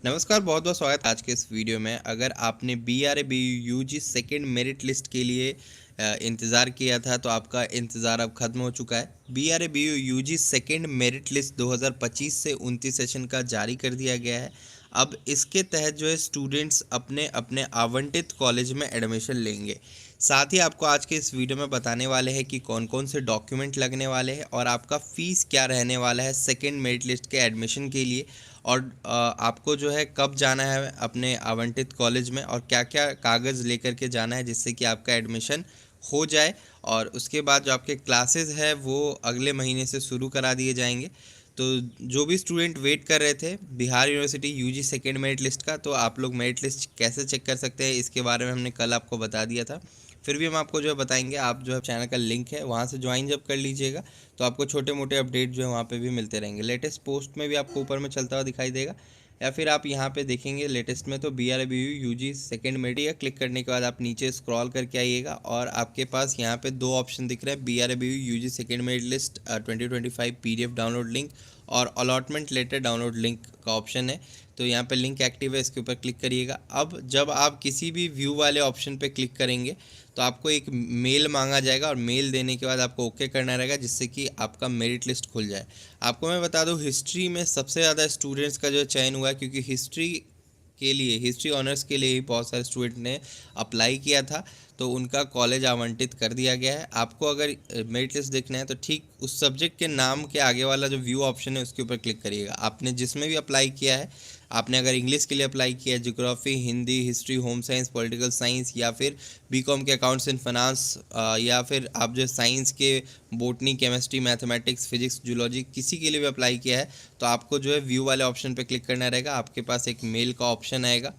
नमस्कार, बहुत बहुत स्वागत है आज के इस वीडियो में। अगर आपने B R A B U G second merit list के लिए इंतज़ार किया था तो आपका इंतज़ार अब ख़त्म हो चुका है। B R A B U G second merit list 2025 से 29 सेशन का जारी कर दिया गया है। अब इसके तहत जो है स्टूडेंट्स अपने अपने आवंटित कॉलेज में एडमिशन लेंगे। साथ ही आपको आज के इस वीडियो में बताने वाले हैं कि कौन कौन से डॉक्यूमेंट लगने वाले हैं और आपका फ़ीस क्या रहने वाला है सेकेंड मेरिट लिस्ट के एडमिशन के लिए, और आपको जो है कब जाना है अपने आवंटित कॉलेज में और क्या क्या कागज़ लेकर के जाना है जिससे कि आपका एडमिशन हो जाए। और उसके बाद जो आपके क्लासेस है वो अगले महीने से शुरू करा दिए जाएंगे। तो जो भी स्टूडेंट वेट कर रहे थे Bihar university UG second merit list का, तो आप लोग मेरिट लिस्ट कैसे चेक कर सकते हैं इसके बारे में हमने कल आपको बता दिया था। फिर भी हम आपको जो है बताएंगे। आप जो है चैनल का लिंक है वहाँ से ज्वाइन जब कर लीजिएगा तो आपको छोटे मोटे अपडेट जो है वहाँ पे भी मिलते रहेंगे। लेटेस्ट पोस्ट में भी आपको ऊपर में चलता हुआ दिखाई देगा, या फिर आप यहाँ पे देखेंगे लेटेस्ट में तो B R B U G second merit. Click करने के बाद आप नीचे स्क्रॉल करके आइएगा और आपके पास यहाँ पे दो ऑप्शन दिख रहे हैं, B R B U G second merit list 2025 PDF download link और अलॉटमेंट लेटर डाउनलोड लिंक का ऑप्शन है। तो यहाँ पे लिंक एक्टिव है, इसके ऊपर क्लिक करिएगा। अब जब आप किसी भी व्यू वाले ऑप्शन पे क्लिक करेंगे तो आपको एक मेल मांगा जाएगा और मेल देने के बाद आपको ओके करना रहेगा जिससे कि आपका मेरिट लिस्ट खुल जाए। आपको मैं बता दूं, हिस्ट्री में सबसे ज़्यादा स्टूडेंट्स का जो चयन हुआ है, क्योंकि हिस्ट्री ऑनर्स के लिए ही बहुत सारे स्टूडेंट ने अप्लाई किया था, तो उनका कॉलेज आवंटित कर दिया गया है। आपको अगर मेरिट लिस्ट देखना है तो ठीक उस सब्जेक्ट के नाम के आगे वाला जो व्यू ऑप्शन है उसके ऊपर क्लिक करिएगा। आपने जिसमें भी अप्लाई किया है, आपने अगर इंग्लिश के लिए अप्लाई किया है, geography, Hindi, history, home science, political science, या फिर बीकॉम के अकाउंट्स एंड फाइनेंस, या फिर आप जो साइंस के botany, chemistry, mathematics, physics, zoology किसी के लिए भी अप्लाई किया है, तो आपको जो है व्यू वाले ऑप्शन पे क्लिक करना रहेगा। आपके पास एक मेल का ऑप्शन आएगा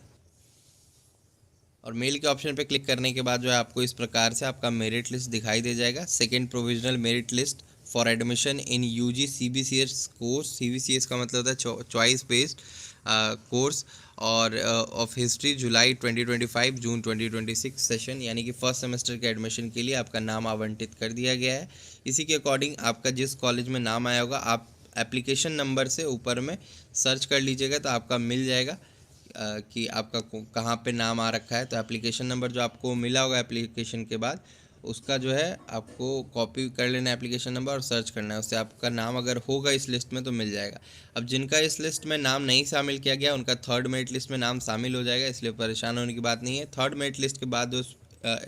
और मेल के ऑप्शन पे क्लिक करने के बाद जो है आपको इस प्रकार से आपका मेरिट लिस्ट दिखाई दे जाएगा। Second provisional merit list for admission in UG CBCS course. CBCS का मतलब होता है चॉइस बेस्ड कोर्स और ऑफ हिस्ट्री, जुलाई 2025 जून 2026 सेशन, यानी कि फर्स्ट सेमेस्टर के एडमिशन के लिए आपका नाम आवंटित कर दिया गया है। इसी के अकॉर्डिंग आपका जिस कॉलेज में नाम आया होगा आप एप्लीकेशन नंबर से ऊपर में सर्च कर लीजिएगा तो आपका मिल जाएगा कि आपका कहाँ पे नाम आ रखा है। तो एप्लीकेशन नंबर जो आपको मिला होगा एप्लीकेशन के बाद, उसका जो है आपको कॉपी कर लेना है एप्लीकेशन नंबर और सर्च करना है। उससे आपका नाम अगर होगा इस लिस्ट में तो मिल जाएगा। अब जिनका इस लिस्ट में नाम नहीं शामिल किया गया उनका थर्ड मेरिट लिस्ट में नाम शामिल हो जाएगा, इसलिए परेशान होने की बात नहीं है। थर्ड मेरिट लिस्ट के बाद जो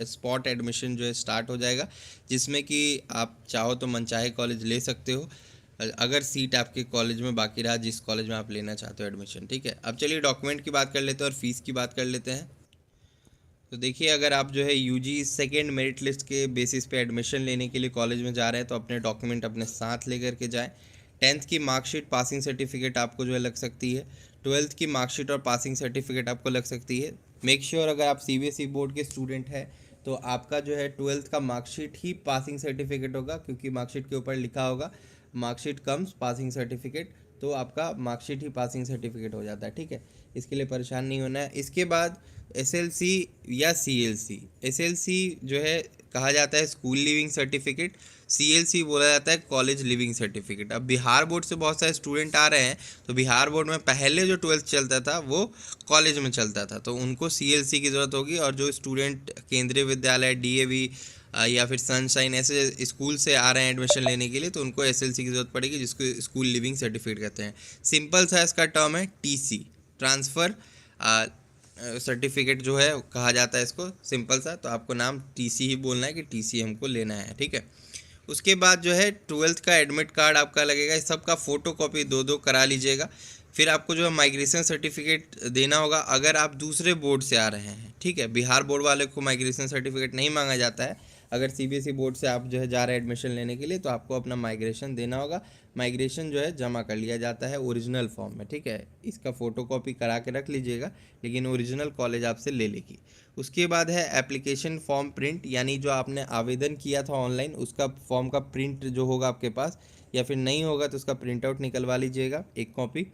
स्पॉट एडमिशन जो है स्टार्ट हो जाएगा, जिसमें कि आप चाहो तो मनचाहे कॉलेज ले सकते हो अगर सीट आपके कॉलेज में बाकी रहा जिस कॉलेज में आप लेना चाहते हो एडमिशन। ठीक है, अब चलिए डॉक्यूमेंट की बात कर लेते हैं और फीस की बात कर लेते हैं। तो देखिए, अगर आप जो है यूजी सेकेंड मेरिट लिस्ट के बेसिस पे एडमिशन लेने के लिए कॉलेज में जा रहे हैं तो अपने डॉक्यूमेंट अपने साथ लेकर के जाएं। 10th की मार्कशीट, पासिंग सर्टिफिकेट आपको जो है लग सकती है। 12th की मार्कशीट और पासिंग सर्टिफिकेट आपको लग सकती है। मेक श्योर अगर आप CBSE बोर्ड के स्टूडेंट हैं तो आपका जो है 12th का मार्कशीट ही पासिंग सर्टिफिकेट होगा, क्योंकि मार्कशीट के ऊपर लिखा होगा मार्कशीट कम्स पासिंग सर्टिफिकेट, तो आपका मार्कशीट ही पासिंग सर्टिफिकेट हो जाता है। ठीक है, इसके लिए परेशान नहीं होना है। इसके बाद SLC या CLC। SLC जो है कहा जाता है स्कूल लिविंग सर्टिफिकेट, CLC बोला जाता है कॉलेज लिविंग सर्टिफिकेट। अब बिहार बोर्ड से बहुत सारे स्टूडेंट आ रहे हैं, तो बिहार बोर्ड में पहले जो 12th चलता था वो कॉलेज में चलता था, तो उनको CLC की ज़रूरत होगी। और जो स्टूडेंट केंद्रीय विद्यालय, DAV या फिर सनशाइन ऐसे स्कूल से आ रहे हैं एडमिशन लेने के लिए, तो उनको SLC की ज़रूरत पड़ेगी, जिसको स्कूल लिविंग सर्टिफिकेट कहते हैं। सिंपल सा इसका टर्म है TC, ट्रांसफ़र सर्टिफिकेट जो है कहा जाता है इसको, सिंपल सा। तो आपको नाम TC ही बोलना है कि TC हमको लेना है। ठीक है, उसके बाद जो है 12th का एडमिट कार्ड आपका लगेगा, इस सब का फ़ोटो कॉपी दो दो करा लीजिएगा। फिर आपको जो है माइग्रेशन सर्टिफिकेट देना होगा अगर आप दूसरे बोर्ड से आ रहे हैं। ठीक है, बिहार बोर्ड वाले को माइग्रेशन सर्टिफिकेट नहीं मांगा जाता है। अगर CBSE बोर्ड से आप जो है जा रहे हैं एडमिशन लेने के लिए तो आपको अपना माइग्रेशन देना होगा। माइग्रेशन जो है जमा कर लिया जाता है ओरिजिनल फॉर्म में। ठीक है, इसका फ़ोटो कॉपी करा के रख लीजिएगा, लेकिन ओरिजिनल कॉलेज आपसे ले लेगी। उसके बाद है एप्लीकेशन फॉर्म प्रिंट, यानी जो आपने आवेदन किया था ऑनलाइन उसका फॉर्म का प्रिंट जो होगा आपके पास, या फिर नहीं होगा तो उसका प्रिंट आउट निकलवा लीजिएगा एक कॉपी।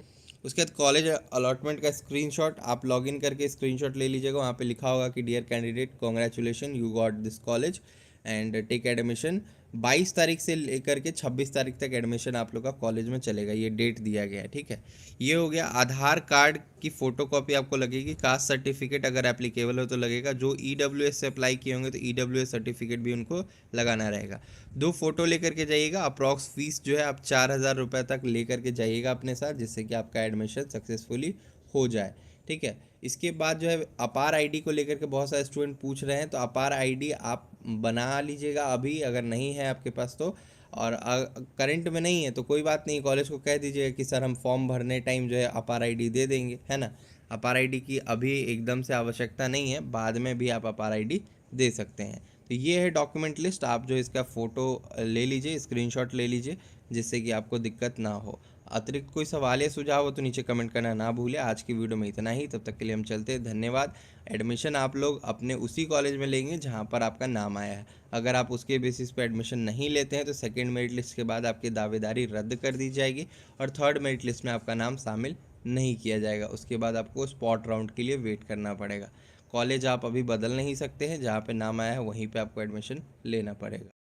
उसके बाद कॉलेज अलॉटमेंट का स्क्रीनशॉट आप लॉगिन करके स्क्रीनशॉट ले लीजिएगा। वहाँ पे लिखा होगा कि dear candidate, congratulation, you got this college and take admission 22 तारीख से लेकर के 26 तारीख तक एडमिशन आप लोग का कॉलेज में चलेगा, ये डेट दिया गया है, ठीक है। ये हो गया। आधार कार्ड की फ़ोटोकॉपी आपको लगेगी, कास्ट सर्टिफिकेट अगर एप्लीकेबल हो तो लगेगा। जो ईडब्ल्यूएस से अप्लाई किए होंगे तो ईडब्ल्यूएस सर्टिफिकेट भी उनको लगाना रहेगा। 2 फ़ोटो लेकर के जाइएगा। अप्रॉक्स फीस जो है आप 4,000 रुपये तक लेकर के जाइएगा अपने साथ, जिससे कि आपका एडमिशन सक्सेसफुली हो जाए, ठीक है। इसके बाद जो है अपार आईडी को लेकर के बहुत सारे स्टूडेंट पूछ रहे हैं, तो अपार आईडी आप बना लीजिएगा अभी, अगर नहीं है आपके पास तो। और करंट में नहीं है तो कोई बात नहीं, कॉलेज को कह दीजिएगा कि सर हम फॉर्म भरने टाइम जो है अपार आईडी दे देंगे, है ना। अपार आईडी की अभी एकदम से आवश्यकता नहीं है, बाद में भी आप अपार आईडी दे सकते हैं। तो ये है डॉक्यूमेंट लिस्ट। आप जो इसका फ़ोटो ले लीजिए, स्क्रीनशॉट ले लीजिए, जिससे कि आपको दिक्कत ना हो। अतिरिक्त कोई सवाल या सुझाव हो तो नीचे कमेंट करना ना भूलें। आज की वीडियो में इतना ही, तब तक के लिए हम चलते हैं, धन्यवाद। एडमिशन आप लोग अपने उसी कॉलेज में लेंगे जहाँ पर आपका नाम आया है। अगर आप उसके बेसिस पे एडमिशन नहीं लेते हैं तो सेकंड मेरिट लिस्ट के बाद आपकी दावेदारी रद्द कर दी जाएगी और थर्ड मेरिट लिस्ट में आपका नाम शामिल नहीं किया जाएगा। उसके बाद आपको स्पॉट राउंड के लिए वेट करना पड़ेगा। कॉलेज आप अभी बदल नहीं सकते हैं, जहाँ पे नाम आया है वहीं पे आपको एडमिशन लेना पड़ेगा।